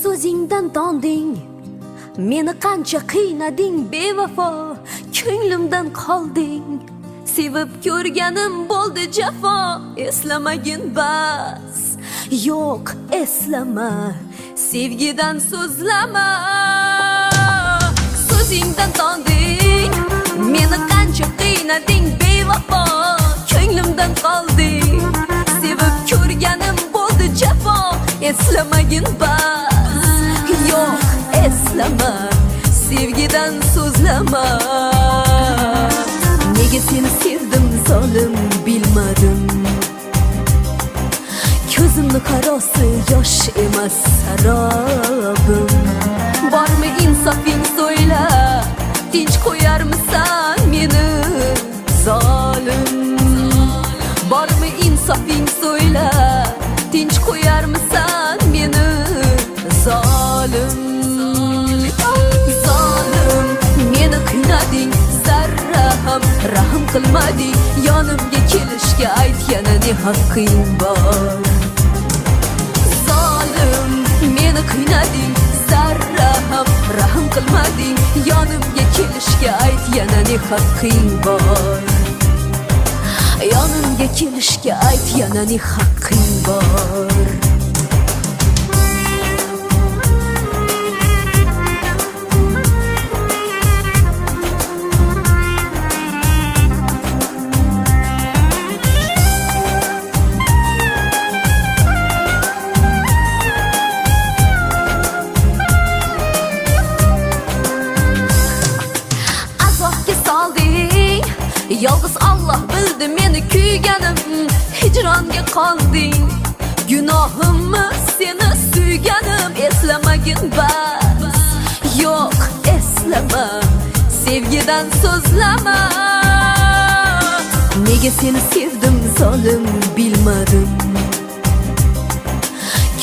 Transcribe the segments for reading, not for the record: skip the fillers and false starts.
So'zingdan tonding, meni qancha qiynading bevafo, ko'nglimdan qolding. Sevib ko'rganim bo'ldi jafo, eslamagin bas. Yo'q, eslama, sevgidan so'zlama. So'zingdan tonding, meni qancha qiynading bevafo, ko'nglimdan qolding. Sevib ko'rganim bo'ldi jafo, eslamagin bas. Yo'q, eslama, sevgidan so'zlama. Nega seni sevdim zolim bilmadim. Ko'zimni qarosi yosh emas sarobim. Bormi insofing so'yla, tinch qo'yarmisan meni zolim. Bormi insofing so'yla, tinch qo'yarmisan meni zolim. Zolim, meni qiynading, zarra ham rahm qilmading. Yonimga kelishga aytgani ne haqqing bor. Zolim, meni qiynading, zarra ham rahm qilmading. Yonimga kelishga aytgani ne haqqing bor. Yonimga kelishga aytgani ne haqqing bor. Yolg'iz Allah bildi meni kuyganim, hijronga qolding. Gunohimmi seni suyganim, eslamagin bas. Yo'q, eslama, sevgidan so'zlama. Nega seni sevdim zolim bilmadim.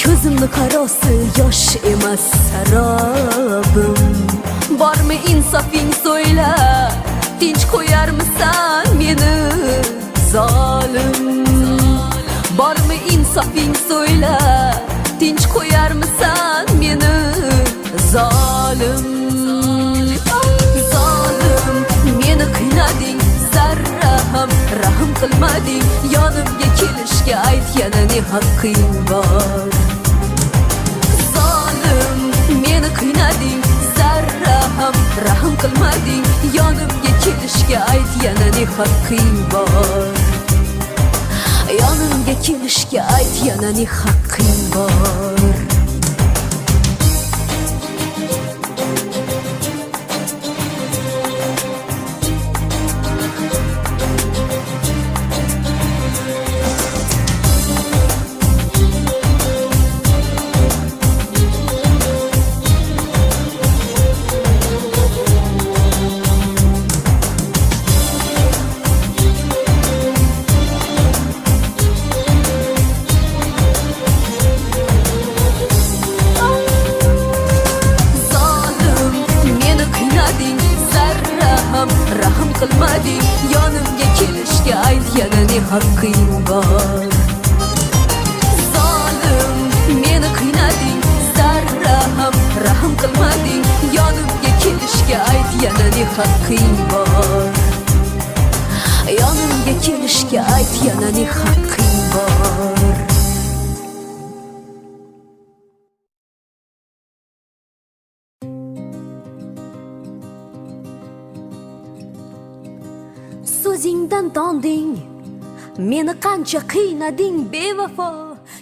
Ko'zimni qarosi yosh emas sarobim. Bormi insofing so'yla, tinch qo'yarmisan meni zolim. Bormi insofing so'yla, tinch qo'yarmisan meni zolim. Zolim, meni qiynading, zarra ham rahm qilmading. Yonimga kelishga aytgani ne haqqing bor. Zolim, meni qiynading, zarra ham rahm qilmading. Yonimga kelishga aytgani ne haqqing bor. Yonimga kelishga aytgani ne haqqing bor. Rahm qilmading, yonimga kelishga aytgani ne haqqing bor. Zolim, meni qiynading, zarra ham rahm qilmading. Yonimga kelishga aytgani ne haqqing bor. Yonimga kelishga aytgani ne haqqing bor. So'zingdan tonding, meni qancha qiynading bevafo,